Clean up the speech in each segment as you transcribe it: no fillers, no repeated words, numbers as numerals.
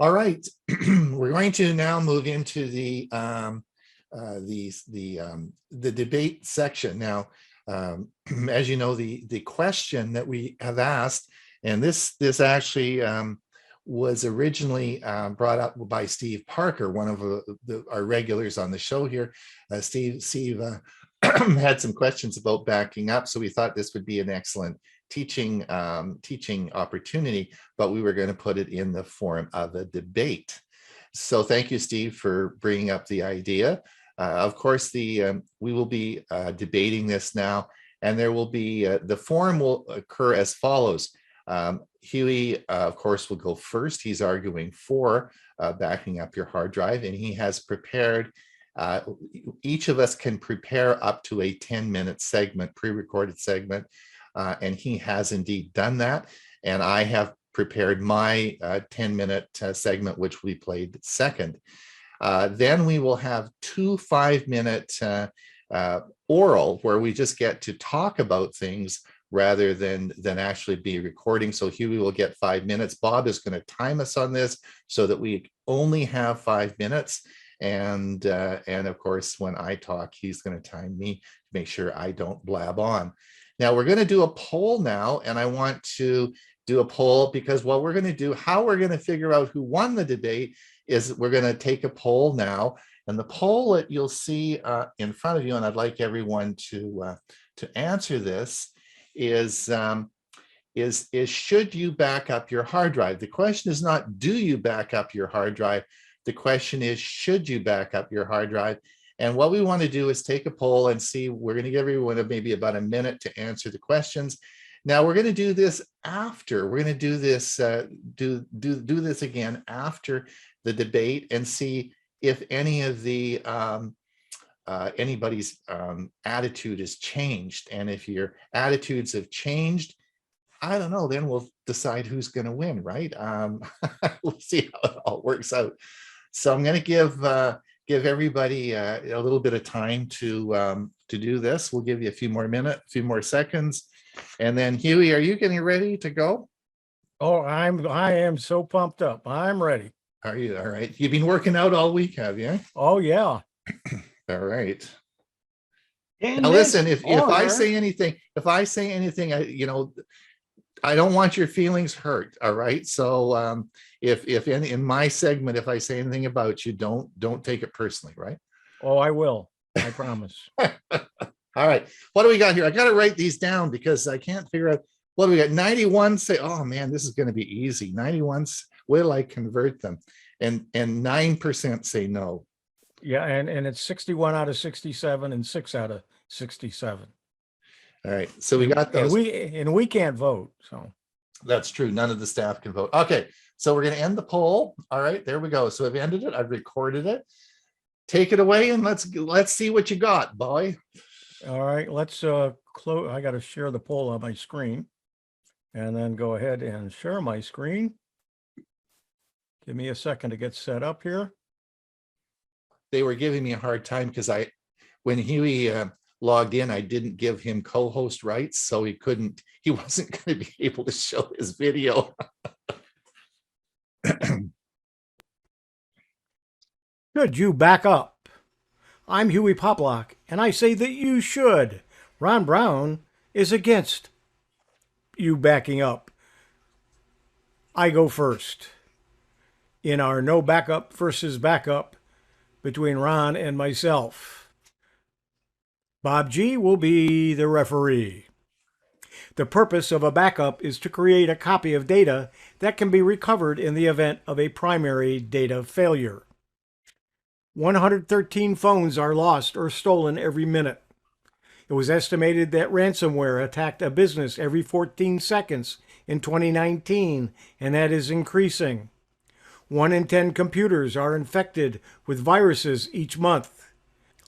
All right, we're going to now move into the debate section. Now, as you know, the question that we have asked, and this actually was originally brought up by Steve Parker, one of our regulars on the show here. Steve had some questions about backing up, so we thought this would be an excellent teaching opportunity, but we were going to put it in the form of a debate. So thank you, Steve, for bringing up the idea. Of course, we will be debating this now, and there will be the forum will occur as follows. Huey, of course, will go first. He's arguing for backing up your hard drive, and he has prepared. Each of us can prepare up to a 10-minute segment, pre-recorded segment. And he has indeed done that. And I have prepared my 10-minute segment, which we played second. Then we will have two 5-minute oral, where we just get to talk about things rather than actually be recording. So Huey will get 5 minutes. Bob is going to time us on this so that we only have 5 minutes. And of course, when I talk, he's going to time me to make sure I don't blab on. Now we're going to do a poll now, and I want to do a poll because what we're going to do, how we're going to figure out who won the debate is we're going to take a poll now, and the poll that you'll see in front of you, and I'd like everyone to answer this, is should you back up your hard drive? The question is not do you back up your hard drive? The question is should you back up your hard drive? And what we want to do is take a poll and see, we're going to give everyone maybe about a minute to answer the questions. Now we're going to do this after, we're going to do this, do this again after the debate and see if any of the, anybody's attitude has changed. And if your attitudes have changed, I don't know, then we'll decide who's going to win, right? We'll see how it all works out. So I'm going to give everybody a little bit of time to do this. We'll give you a few more minutes, a few more seconds. And then Huey, are you getting ready to go? Oh, I am so pumped up. I'm ready. Are you? All right. You've been working out all week, have you? Oh, yeah. All right. Now listen, if I say anything, you know, I don't want your feelings hurt. All right. So if in my segment, if I say anything about you, don't take it personally, right? Oh, I will. I promise. All right. What do we got here? I got to write these down because I can't figure out what do we got. 91 say, oh man, this is going to be easy. 91, will I convert them? And 9% say no. Yeah, and it's 61 out of 67 and 6 out of 67. All right, so we got those. And we can't vote, so. That's true. None of the staff can vote. Okay, so we're going to end the poll. All right, there we go. So I've ended it. I've recorded it. Take it away and let's see what you got, boy. All right, let's close. I got to share the poll on my screen, and then go ahead and share my screen. Give me a second to get set up here. They were giving me a hard time because when Huey logged in, I didn't give him co-host rights, so he wasn't going to be able to show his video. Should you back up? I'm Huey Poplock, and I say that you should. Ron Brown is against you backing up. I go first in our no backup versus backup between Ron and myself. Bob G will be the referee. The purpose of a backup is to create a copy of data that can be recovered in the event of a primary data failure. 113 phones are lost or stolen every minute. It was estimated that ransomware attacked a business every 14 seconds in 2019, and that is increasing. 1 in 10 computers are infected with viruses each month.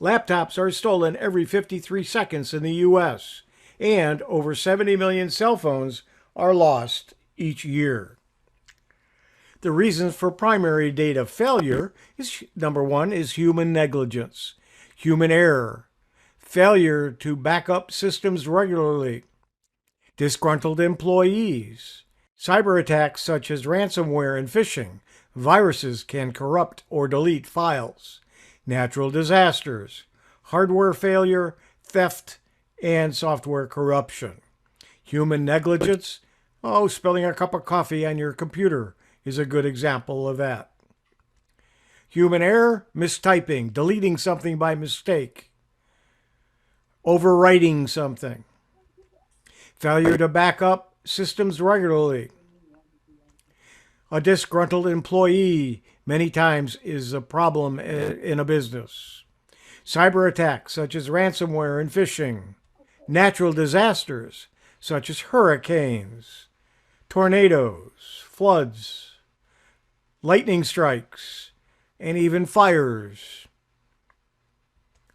Laptops are stolen every 53 seconds in the U.S., and over 70 million cell phones are lost each year. The reasons for primary data failure is, number one, is human negligence, human error, failure to back up systems regularly, disgruntled employees, cyber attacks such as ransomware and phishing, Viruses can corrupt or delete files. Natural disasters, hardware failure, theft, and software corruption. Human negligence, spilling a cup of coffee on your computer is a good example of that. Human error, mistyping, deleting something by mistake, overwriting something. Failure to back up systems regularly. A disgruntled employee many times is a problem in a business. Cyber attacks such as ransomware and phishing. Natural disasters such as hurricanes, tornadoes, floods, lightning strikes, and even fires.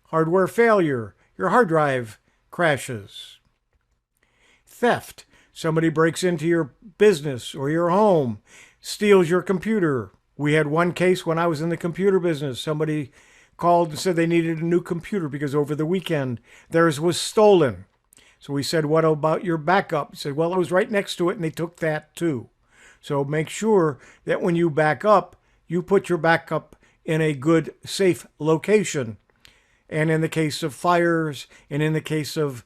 Hardware failure, your hard drive crashes. Theft, somebody breaks into your business or your home, steals your computer. We had one case when I was in the computer business. Somebody called and said they needed a new computer because over the weekend theirs was stolen. So we said, what about your backup? He said, well, I was right next to it and they took that too. So make sure that when you back up, you put your backup in a good, safe location. And in the case of fires and in the case of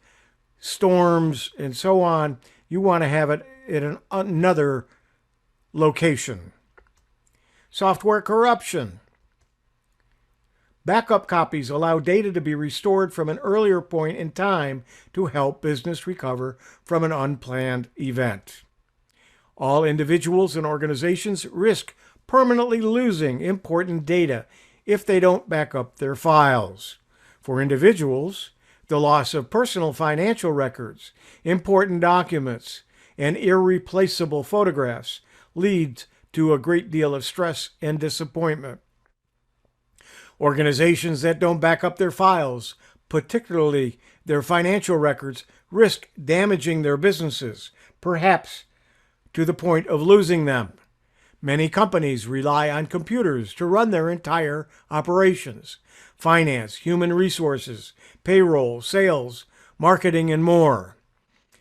storms and so on, you want to have it in another location. Software corruption. Backup copies allow data to be restored from an earlier point in time to help business recover from an unplanned event. All individuals and organizations risk permanently losing important data if they don't back up their files. For individuals, the loss of personal financial records, important documents, and irreplaceable photographs leads to a great deal of stress and disappointment. Organizations that don't back up their files, particularly their financial records, risk damaging their businesses, perhaps to the point of losing them. Many companies rely on computers to run their entire operations: finance, human resources, payroll, sales, marketing, and more.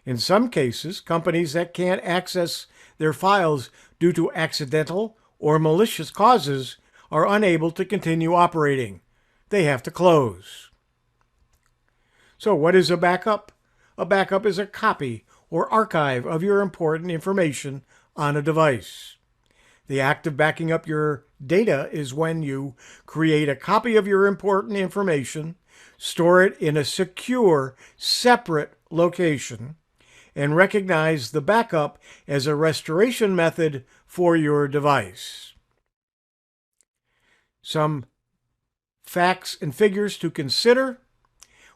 In some cases, companies that can't access their files due to accidental or malicious causes are unable to continue operating. They have to close. So what is a backup? A backup is a copy or archive of your important information on a device. The act of backing up your data is when you create a copy of your important information, store it in a secure, separate location, and recognize the backup as a restoration method for your device. Some facts and figures to consider.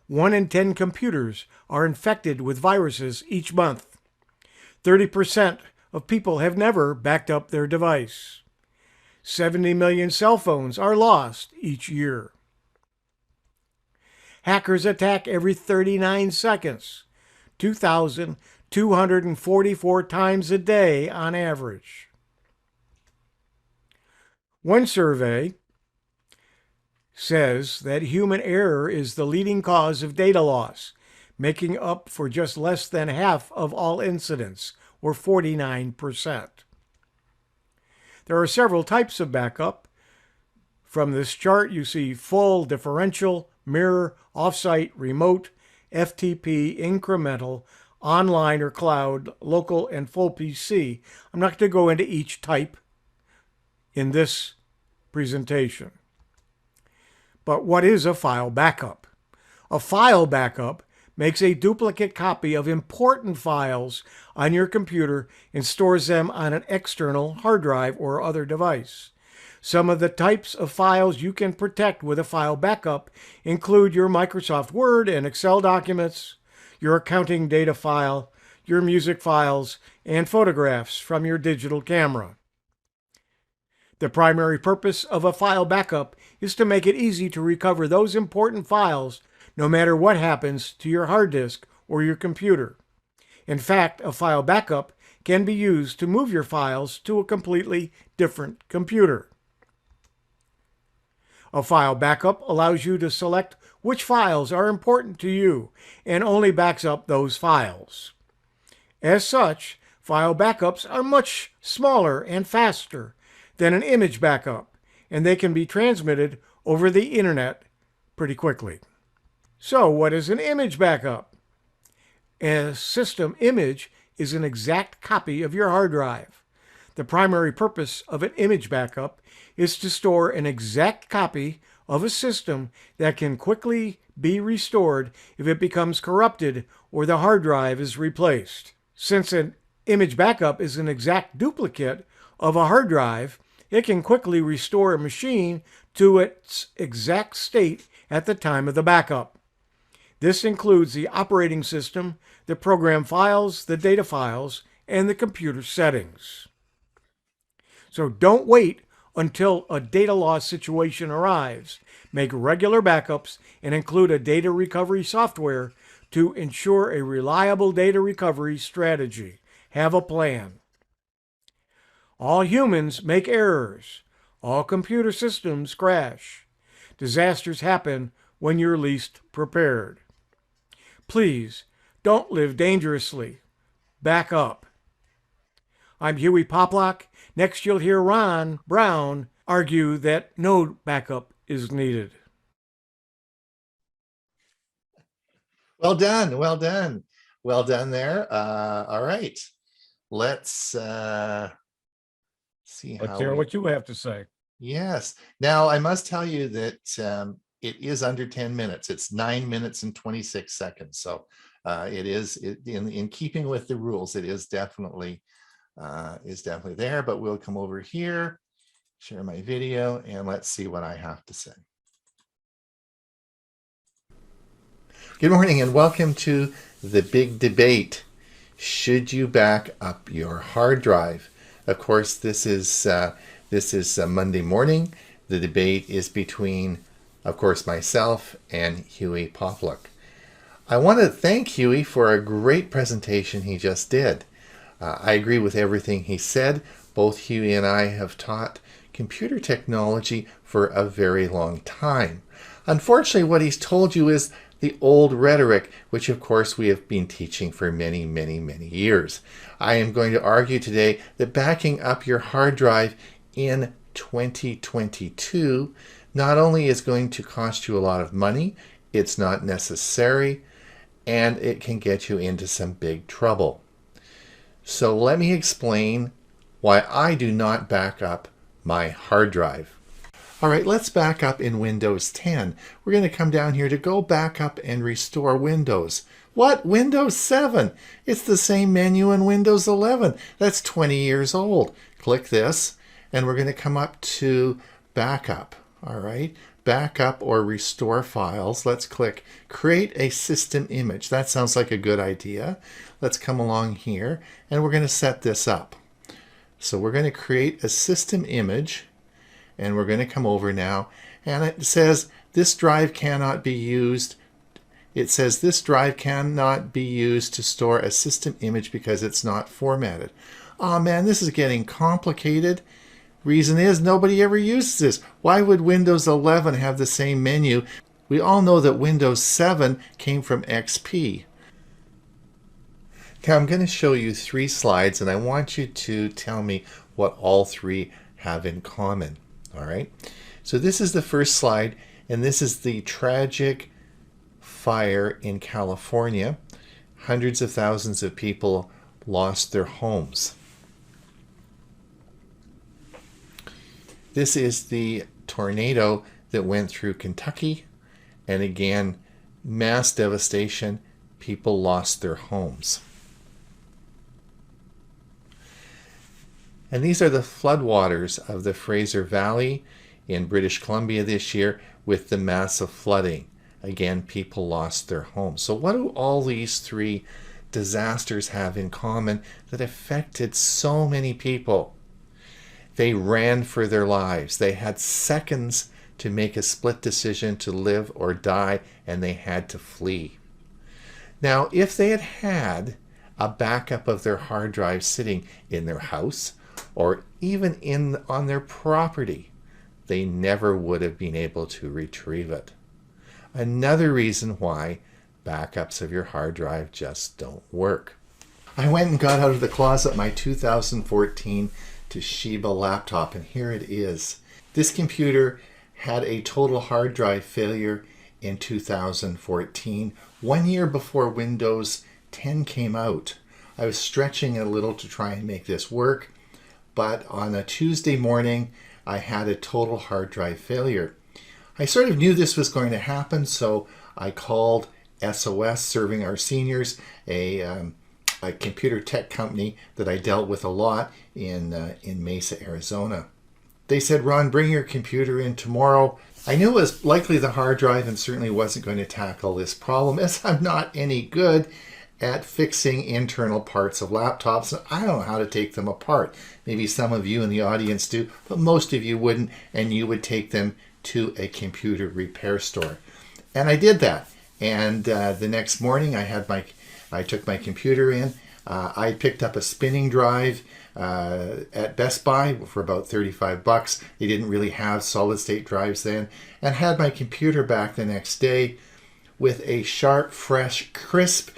1 in 10 computers are infected with viruses each month. 30% of people have never backed up their device. 70 million cell phones are lost each year. Hackers attack every 39 seconds, 2,244 times a day on average. One survey says that human error is the leading cause of data loss, making up for just less than half of all incidents, or 49%. There are several types of backup. From this chart, you see full, differential, mirror, offsite, remote, FTP, incremental, online or cloud, local, and full PC. I'm not going to go into each type in this presentation. But what is a file backup? A file backup makes a duplicate copy of important files on your computer and stores them on an external hard drive or other device. Some of the types of files you can protect with a file backup include your Microsoft Word and Excel documents, your accounting data file, your music files, and photographs from your digital camera. The primary purpose of a file backup is to make it easy to recover those important files no matter what happens to your hard disk or your computer. In fact, a file backup can be used to move your files to a completely different computer. A file backup allows you to select which files are important to you and only backs up those files. As such, file backups are much smaller and faster than an image backup, and they can be transmitted over the internet pretty quickly. So what is an image backup? A system image is an exact copy of your hard drive. The primary purpose of an image backup is to store an exact copy of a system that can quickly be restored if it becomes corrupted or the hard drive is replaced. Since an image backup is an exact duplicate of a hard drive, it can quickly restore a machine to its exact state at the time of the backup. This includes the operating system, the program files, the data files, and the computer settings. So don't wait until a data loss situation arrives. Make regular backups and include a data recovery software to ensure a reliable data recovery strategy. Have a plan. All humans make errors. All computer systems crash. Disasters happen when you're least prepared. Please, don't live dangerously. Back up. I'm Huey Poplock. Next, you'll hear Ron Brown argue that no backup is needed. Well done. Well done. Well done there. All right. Let's see Let's hear what you have to say. Yes. Now, I must tell you that it is under 10 minutes. It's 9 minutes and 26 seconds. So it is in keeping with the rules. It is definitely there, but we'll come over here, share my video, and let's see what I have to say. Good morning and welcome to the big debate. Should you back up your hard drive? Of course, this is Monday morning. The debate is between, of course, myself and Huey Poplock. I want to thank Huey for a great presentation he just did. I agree with everything he said. Both Huey and I have taught computer technology for a very long time. Unfortunately, what he's told you is the old rhetoric, which of course we have been teaching for many, many, many years. I am going to argue today that backing up your hard drive in 2022 not only is going to cost you a lot of money, it's not necessary, and it can get you into some big trouble. So let me explain why I do not back up my hard drive. All right, let's back up in Windows 10. We're going to come down here to go back up and restore Windows. What? Windows 7? It's the same menu in Windows 11. That's 20 years old. Click this, and we're going to come up to Backup. All right, Backup or Restore Files. Let's click Create a System Image. That sounds like a good idea. Let's come along here, and we're going to set this up. So we're going to create a system image. And we're going to come over now, and it says this drive cannot be used. It says this drive cannot be used to store a system image because it's not formatted. Oh man, this is getting complicated. Reason is nobody ever uses this. Why would Windows 11 have the same menu? We all know that Windows 7 came from XP. Now I'm going to show you 3 slides, and I want you to tell me what all 3 have in common. All right, so this is the first slide, and this is the tragic fire in California. Hundreds of thousands of people lost their homes. This is the tornado that went through Kentucky, and again, mass devastation. People lost their homes. And these are the floodwaters of the Fraser Valley in British Columbia this year with the massive flooding. Again, people lost their homes. So what do all these 3 disasters have in common that affected so many people? They ran for their lives. They had seconds to make a split decision to live or die, and they had to flee. Now, if they had had a backup of their hard drive sitting in their house, or even on their property, they never would have been able to retrieve it. Another reason why backups of your hard drive just don't work. I went and got out of the closet my 2014 Toshiba laptop, and here it is. This computer had a total hard drive failure in 2014, 1 year before Windows 10 came out. I was stretching it a little to try and make this work, but on a Tuesday morning, I had a total hard drive failure. I sort of knew this was going to happen, so I called SOS, Serving Our Seniors, a computer tech company that I dealt with a lot in Mesa, Arizona. They said, Ron, bring your computer in tomorrow. I knew it was likely the hard drive and certainly wasn't going to tackle this problem, as I'm not any good at fixing internal parts of laptops. I don't know how to take them apart. Maybe some of you in the audience do, but most of you wouldn't, and you would take them to a computer repair store. And I did that. And the next morning I took my computer in. I picked up a spinning drive at Best Buy for about 35 bucks. They didn't really have solid state drives then, and had my computer back the next day with a sharp, fresh, crisp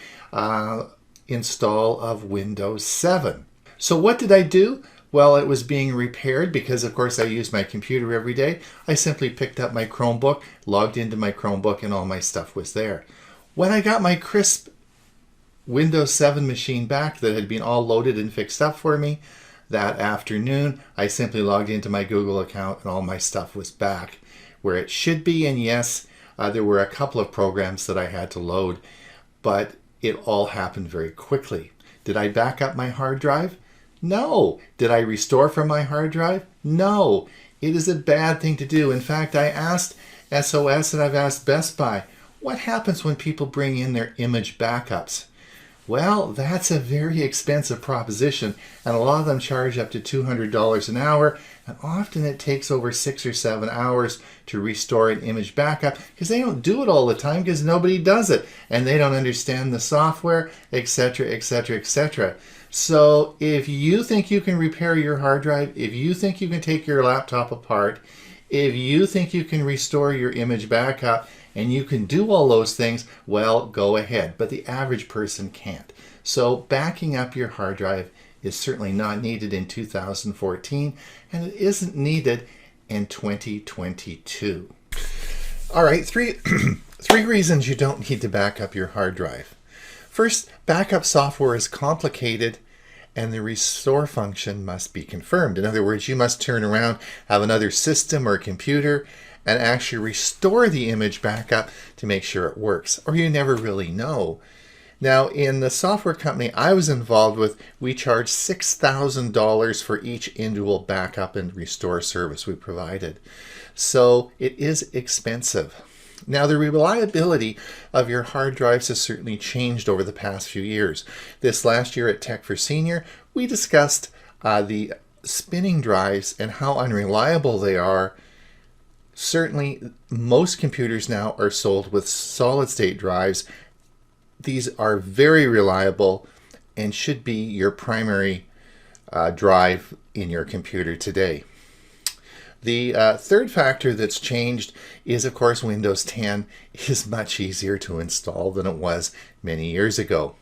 install of Windows 7. So what did I do? Well, it was being repaired because, of course, I use my computer every day. I simply picked up my Chromebook, logged into my Chromebook, and all my stuff was there. When I got my crisp Windows 7 machine back that had been all loaded and fixed up for me, that afternoon, I simply logged into my Google account and all my stuff was back where it should be. And yes, there were a couple of programs that I had to load, but it all happened very quickly. Did I back up my hard drive? No. Did I restore from my hard drive? No. It is a bad thing to do. In fact, I asked SOS and I've asked Best Buy, what happens when people bring in their image backups? Well, that's a very expensive proposition, and a lot of them charge up to $200 an hour, and often it takes over 6 or 7 hours to restore an image backup because they don't do it all the time because nobody does it, and they don't understand the software, etc., etc., etc. So if you think you can repair your hard drive, if you think you can take your laptop apart, if you think you can restore your image backup, and you can do all those things, well, go ahead. But the average person can't. So backing up your hard drive is certainly not needed in 2014, and it isn't needed in 2022. All right, three reasons you don't need to back up your hard drive. First, backup software is complicated, and the restore function must be confirmed. In other words, you must turn around, have another system or computer, and actually restore the image backup to make sure it works, or you never really know. Now, in the software company I was involved with, we charged $6,000 for each individual backup and restore service we provided. So it is expensive. Now, the reliability of your hard drives has certainly changed over the past few years. This last year at Tech for Senior, we discussed the spinning drives and how unreliable they are. Certainly, most computers now are sold with solid-state drives. These are very reliable and should be your primary drive in your computer today. The third factor that's changed is, of course, Windows 10 is much easier to install than it was many years ago.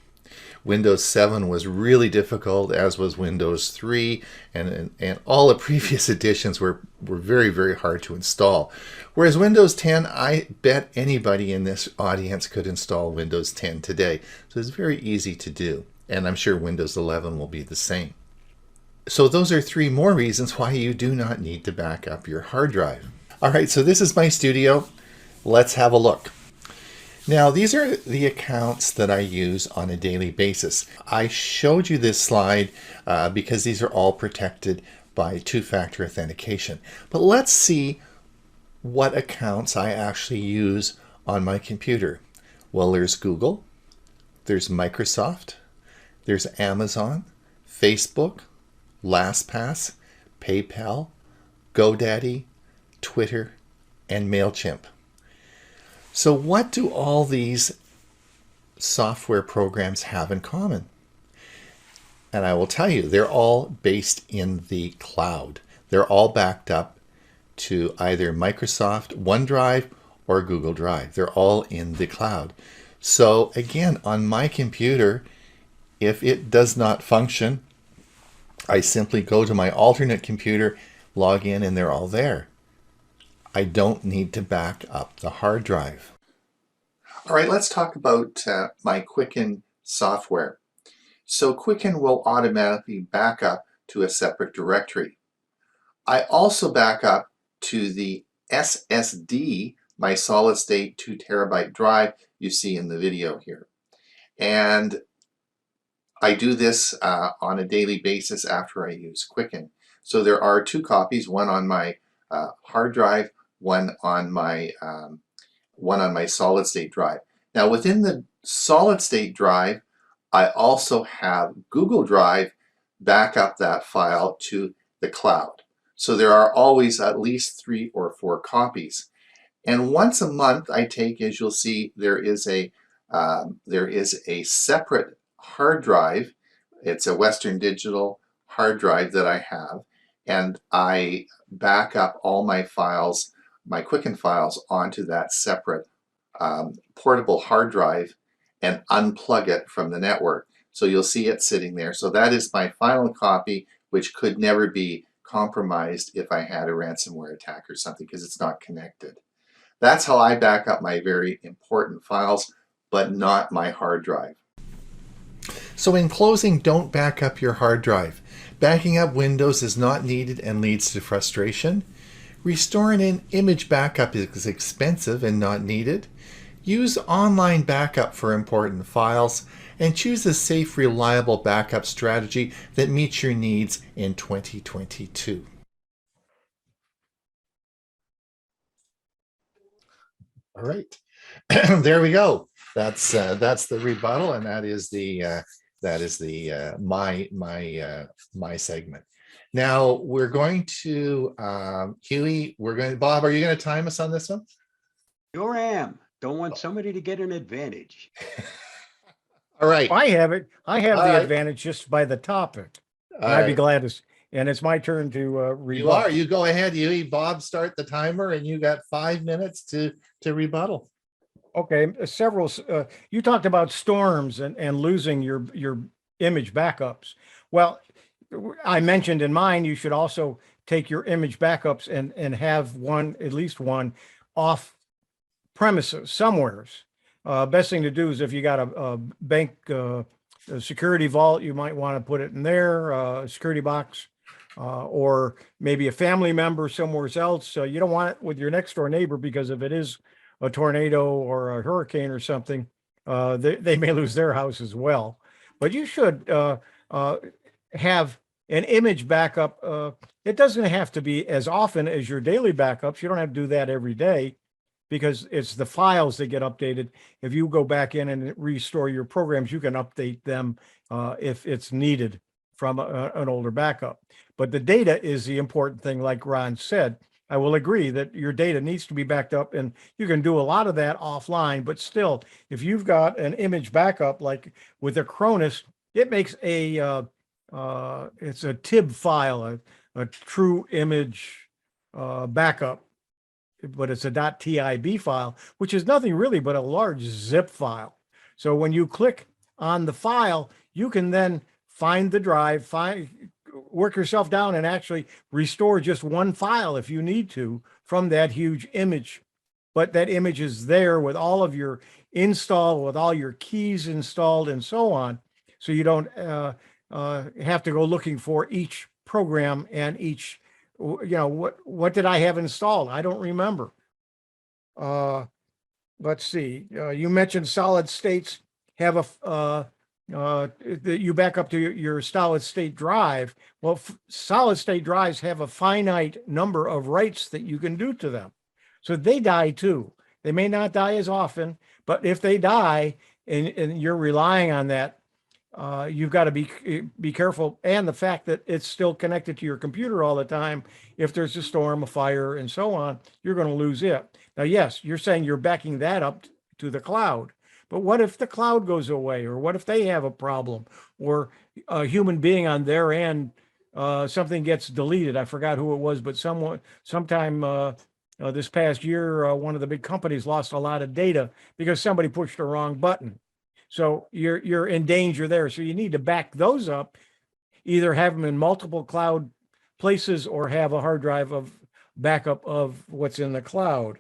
Windows 7 was really difficult, as was Windows 3, and all the previous editions were very, very hard to install. Whereas Windows 10, I bet anybody in this audience could install Windows 10 today. So it's very easy to do, and I'm sure Windows 11 will be the same. So those are 3 more reasons why you do not need to back up your hard drive. All right, so this is my studio. Let's have a look. Now, these are the accounts that I use on a daily basis. I showed you this slide because these are all protected by two-factor authentication. But let's see what accounts I actually use on my computer. Well, there's Google, there's Microsoft, there's Amazon, Facebook, LastPass, PayPal, GoDaddy, Twitter, and MailChimp. So what do all these software programs have in common? And I will tell you, they're all based in the cloud. They're all backed up to either Microsoft OneDrive or Google Drive. They're all in the cloud. So again, on my computer, if it does not function, I simply go to my alternate computer, log in, and they're all there. I don't need to back up the hard drive. All right, let's talk about my Quicken software. So Quicken will automatically back up to a separate directory. I also back up to the SSD, my solid state 2 terabyte drive you see in the video here. And I do this on a daily basis after I use Quicken. So there are 2 copies, one on my hard drive, one on my solid state drive. Now within the solid state drive, I also have Google Drive back up that file to the cloud. So there are always at least 3 or 4 copies. And once a month I take, as you'll see, there is a separate hard drive. It's a Western Digital hard drive that I have, and I back up all my files, my Quicken files, onto that separate portable hard drive and unplug it from the network. So you'll see it sitting there. So that is my final copy, which could never be compromised if I had a ransomware attack or something, because it's not connected. That's how I back up my very important files, but not my hard drive. So in closing, don't back up your hard drive. Backing up Windows is not needed and leads to frustration. Restoring an image backup is expensive and not needed. Use online backup for important files, and choose a safe, reliable backup strategy that meets your needs in 2022. All right, there we go. That's the rebuttal, and that is the my segment. Now we're going to Huey. Bob. Are you going to time us on this one? Sure am. Don't want somebody to get an advantage. All right. I have it. I have All the right. advantage just by the topic. All I'd be right. glad to. And it's my turn to rebut. You are. You go ahead, Huey. Bob, start the timer, and you got 5 minutes to rebuttal. Okay, several. You talked about storms and losing your image backups. Well, I mentioned in mine you should also take your image backups and have at least one off premises somewheres. Best thing to do is if you got a bank a security vault, you might want to put it in there, a security box, or maybe a family member somewhere else. So you don't want it with your next door neighbor, because if it is a tornado or a hurricane or something, they may lose their house as well. But you should have an image backup. It doesn't have to be as often as your daily backups. You don't have to do that every day, because it's the files that get updated. If you go back in and restore your programs, you can update them if it's needed from an older backup. But the data is the important thing, like Ron said. I will agree that your data needs to be backed up, and you can do a lot of that offline. But still, if you've got an image backup, like with Acronis, it makes it's a TIB file, a true image backup, but it's a .tib file, which is nothing really but a large zip file. So when you click on the file, you can then find the drive, work yourself down and actually restore just one file if you need to from that huge image. But that image is there with all of your install, with all your keys installed and so on. So you don't have to go looking for each program and each, what did I have installed? I don't remember. Let's see. You mentioned solid states have you back up to your solid state drive. Well, solid state drives have a finite number of writes that you can do to them. So they die too. They may not die as often, but if they die and you're relying on that, you've got to be careful. And the fact that it's still connected to your computer all the time, if there's a storm, a fire, and so on, you're going to lose it. Now, yes, you're saying you're backing that up to the cloud. But what if the cloud goes away, or what if they have a problem, or a human being on their end, something gets deleted? I forgot who it was, but sometime this past year, one of the big companies lost a lot of data because somebody pushed the wrong button. So you're in danger there. So you need to back those up, either have them in multiple cloud places or have a hard drive of backup of what's in the cloud.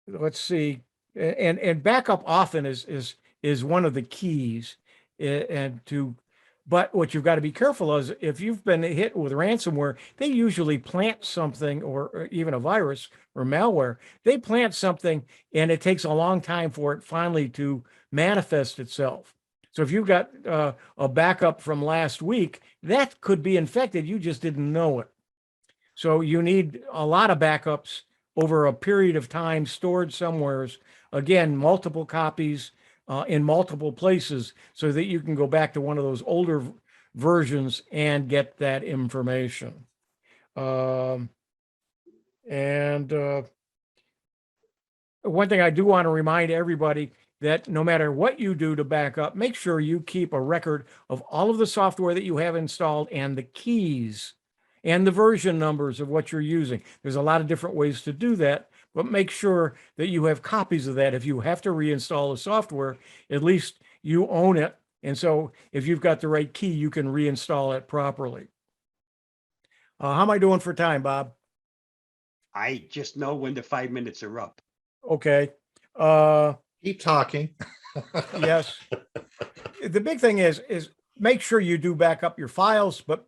Let's see, and backup often is one of the keys, but what you've got to be careful of is if you've been hit with ransomware, they usually plant something, or even a virus or malware, they plant something and it takes a long time for it finally to manifest itself. So if you've got a backup from last week, that could be infected, you just didn't know it. So you need a lot of backups over a period of time stored somewheres. Again, multiple copies in multiple places so that you can go back to one of those older versions and get that information. One thing I do want to remind everybody that no matter what you do to back up, make sure you keep a record of all of the software that you have installed and the keys and the version numbers of what you're using. There's a lot of different ways to do that, but make sure that you have copies of that. If you have to reinstall the software, at least you own it. And so if you've got the right key, you can reinstall it properly. How am I doing for time, Bob? I just know when the 5 minutes are up. Okay. Keep talking. Yes. The big thing is make sure you do back up your files, but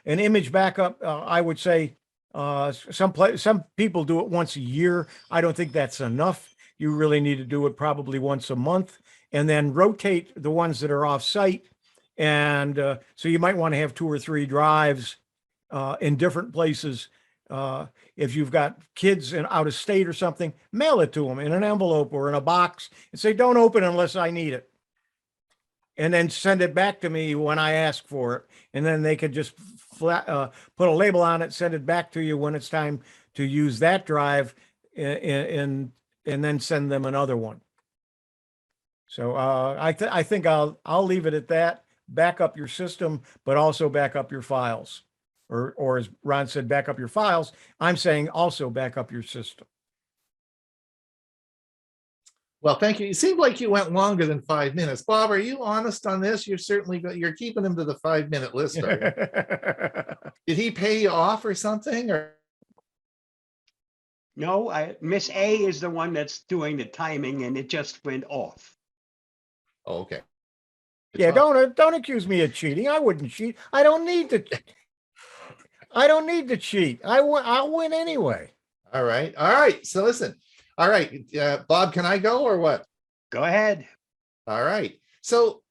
an image backup, I would say some people do it once a year. I don't think that's enough. You really need to do it probably once a month, and then rotate the ones that are off site. And so you might want to have 2 or 3 drives in different places. If you've got kids out of state or something, mail it to them in an envelope or in a box and say, don't open unless I need it. And then send it back to me when I ask for it. And then they could just put a label on it, send it back to you when it's time to use that drive, and then send them another one. So I think I'll leave it at that. Back up your system, but also back up your files. Or as Ron said, back up your files. I'm saying also back up your system. Well, thank you. It seemed like you went longer than 5 minutes. Bob, are you honest on this? You're keeping him to the 5-minute list, are you? Did he pay you off or something? Or No, Miss A is the one that's doing the timing, and it just went off. oh, okay. Yeah, don't accuse me of cheating. I wouldn't cheat. I don't need to. I don't need to cheat. I'll win anyway. All right. All right. So listen. All right. Bob, can I go or what? Go ahead. All right. So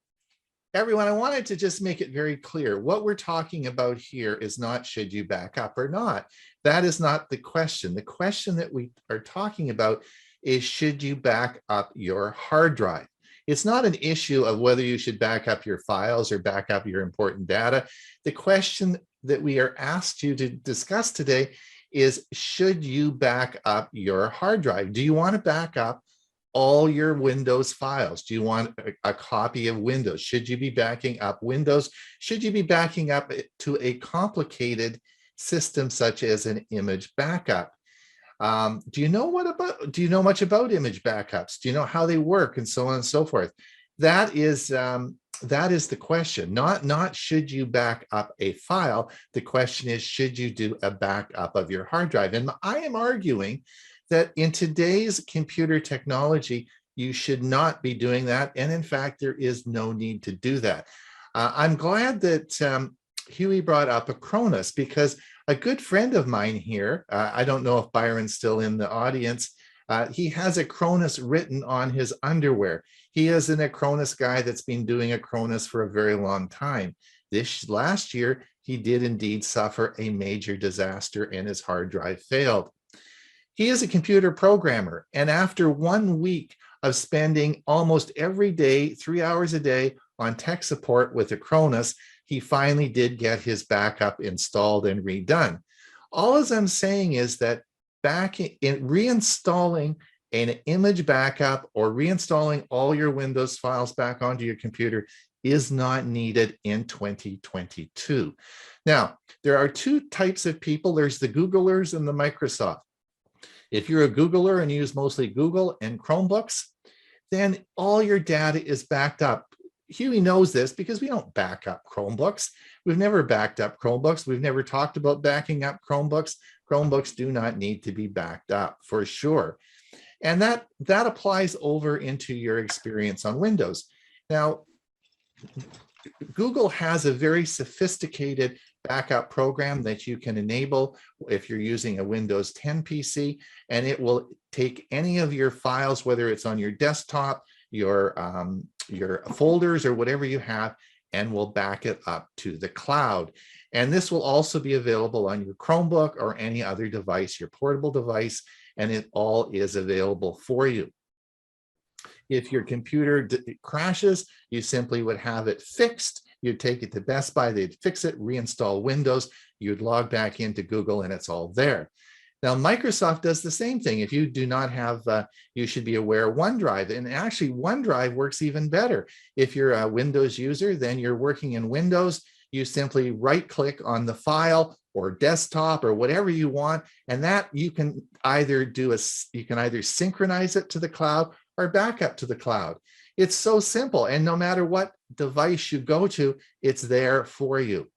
everyone, I wanted to just make it very clear. What we're talking about here is not should you back up or not. That is not the question. The question that we are talking about is should you back up your hard drive? It's not an issue of whether you should back up your files or back up your important data. The question that we are asked you to discuss today is should you back up your hard drive? Do you want to back up all your Windows files? Do you want a copy of Windows? Should you be backing up Windows? Should you be backing up to a complicated system such as an image backup? Do you know much about image backups? Do you know how they work and so on and so forth? That is the question. Not should you back up a file. The question is, should you do a backup of your hard drive? And I am arguing that in today's computer technology, you should not be doing that. And in fact, there is no need to do that. I'm glad that Huey brought up Acronis, because a good friend of mine here, I don't know if Byron's still in the audience, he has Acronis written on his underwear. He is an Acronis guy that's been doing Acronis for a very long time. This last year, he did indeed suffer a major disaster and his hard drive failed. He is a computer programmer, and after 1 week of spending almost every day, 3 hours a day on tech support with Acronis, he finally did get his backup installed and redone. All as I'm saying is that reinstalling an image backup or reinstalling all your Windows files back onto your computer is not needed in 2022. Now, there are 2 types of people. There's the Googlers and the Microsoft. If you're a Googler and use mostly Google and Chromebooks, then all your data is backed up. Huey knows this because we don't back up Chromebooks. We've never backed up Chromebooks. We've never talked about backing up Chromebooks. Chromebooks do not need to be backed up for sure. And that applies over into your experience on Windows. Now, Google has a very sophisticated backup program that you can enable if you're using a Windows 10 PC, and it will take any of your files, whether it's on your desktop, your folders, or whatever you have, and will back it up to the cloud. And this will also be available on your Chromebook or any other device, your portable device, and it all is available for you. If your computer crashes, you simply would have it fixed. You'd take it to Best Buy, they'd fix it, reinstall Windows, you'd log back into Google, and it's all there. Now, Microsoft does the same thing. If you do not have, you should be aware of OneDrive. And actually, OneDrive works even better. If you're a Windows user, then you're working in Windows, you simply right-click on the file or desktop or whatever you want, and that you can either synchronize it to the cloud or back up to the cloud. It's so simple, and no matter what device you go to, it's there for you.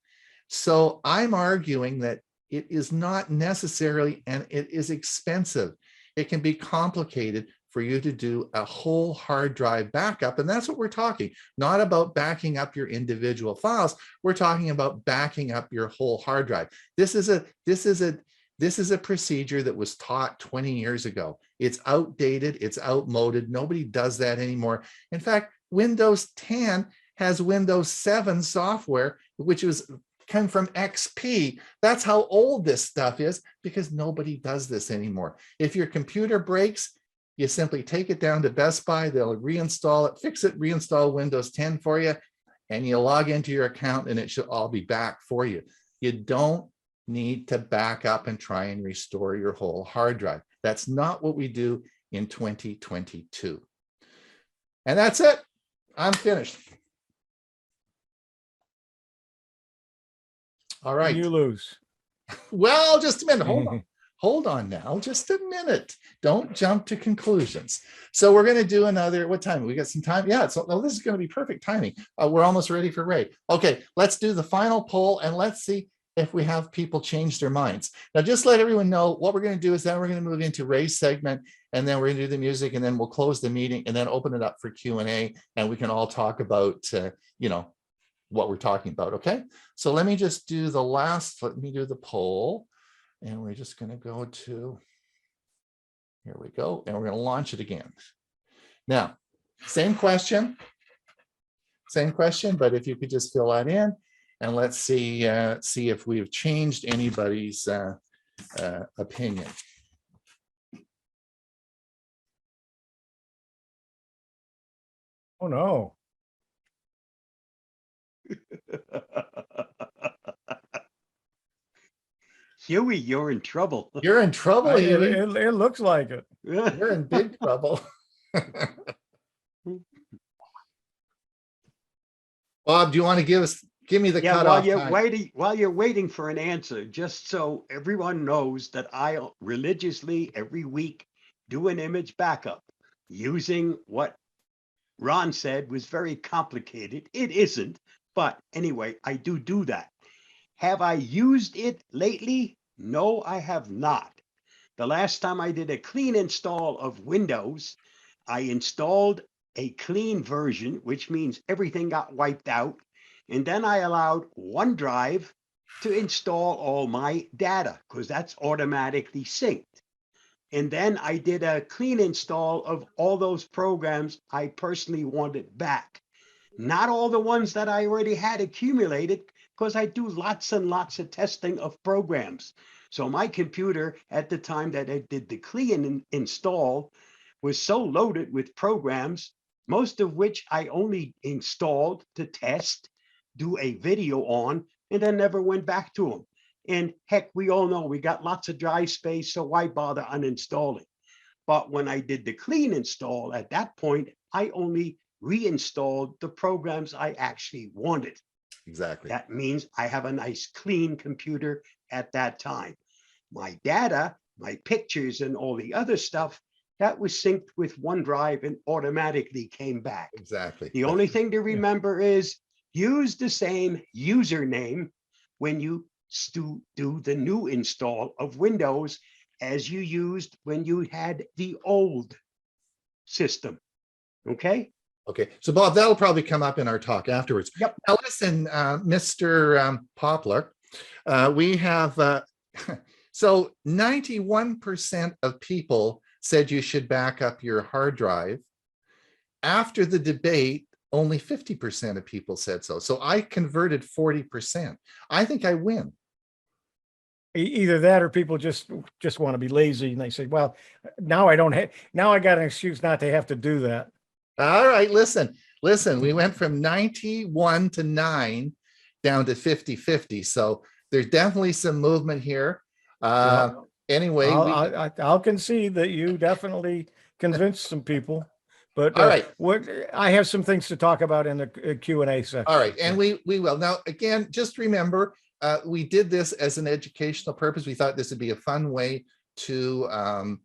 So I'm arguing that it is not necessarily, and it is expensive. It can be complicated for you to do a whole hard drive backup, and that's what we're talking. Not about backing up your individual files. We're talking about backing up your whole hard drive. This is a procedure that was taught 20 years ago. It's outdated, it's outmoded. Nobody does that anymore. In fact, Windows 10 has Windows 7 software, which come from XP. That's how old this stuff is, because nobody does this anymore. If your computer breaks, you simply take it down to Best Buy, they'll reinstall it, fix it, reinstall Windows 10 for you, and you log into your account and it should all be back for you. You don't need to back up and try and restore your whole hard drive. That's not what we do in 2022. And that's it. I'm finished. All right. You lose. Well, just a minute. Hold on. Hold on now. Just a minute. Don't jump to conclusions. So we're going to do another, what time? We got some time? Yeah. So this is going to be perfect timing. We're almost ready for Ray. Okay. Let's do the final poll and let's see if we have people change their minds. Now, just let everyone know what we're going to do is then we're going to move into Ray's segment, and then we're going to do the music, and then we'll close the meeting and then open it up for Q&A, and we can all talk about, what we're talking about. Okay. So let me just do let me do the poll, and we're just going to go to, here we go. And we're going to launch it again. Now, same question, but if you could just fill that in. And let's see if we've changed anybody's opinion. Oh, no. Huey, you're in trouble. You're in trouble, Huey. It looks like it. You're in big trouble. Bob, do you want to give me the cutoff time? While you're waiting for an answer, just so everyone knows that I religiously every week do an image backup using what Ron said was very complicated. It isn't, but anyway, I do that. Have I used it lately? No, I have not. The last time I did a clean install of Windows, I installed a clean version, which means everything got wiped out. And then I allowed OneDrive to install all my data because that's automatically synced. And then I did a clean install of all those programs I personally wanted back. Not all the ones that I already had accumulated, because I do lots and lots of testing of programs. So my computer at the time that I did the clean install was so loaded with programs, most of which I only installed to test, do a video on, and then never went back to them. And heck, we all know we got lots of drive space, so why bother uninstalling? But when I did the clean install, at that point, I only reinstalled the programs I actually wanted. Exactly. That means I have a nice clean computer at that time. My data, my pictures, and all the other stuff that was synced with OneDrive and automatically came back. Exactly. The only thing to remember is use the same username when you do the new install of Windows as you used when you had the old system. Okay? Okay. So Bob, that'll probably come up in our talk afterwards. Yep. Now listen, Mr. Poplar, we have, so 91% of people said you should back up your hard drive. After the debate, only 50% of people said so. So I converted 40%. I think I win. Either that or people just want to be lazy and they say, well, now I don't have, now I got an excuse not to have to do that. All right, listen, we went from 91 to 9 down to 50-50. So there's definitely some movement here. Anyway, I'll concede that you definitely convinced some people. But all right, I have some things to talk about in the Q&A section. all right, and we will. Now, again, just remember, we did this as an educational purpose. We thought this would be a fun way to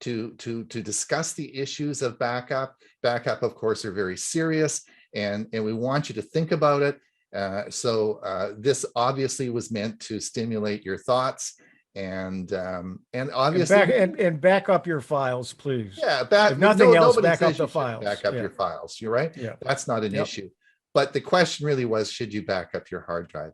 discuss the issues of backup. Backup, of course, are very serious, and we want you to think about it. So this obviously was meant to stimulate your thoughts, and obviously and back up your files, please. Yeah, if nothing else, back up the files. Back up your files. You're right. Yeah, that's not an issue. But the question really was, should you back up your hard drive?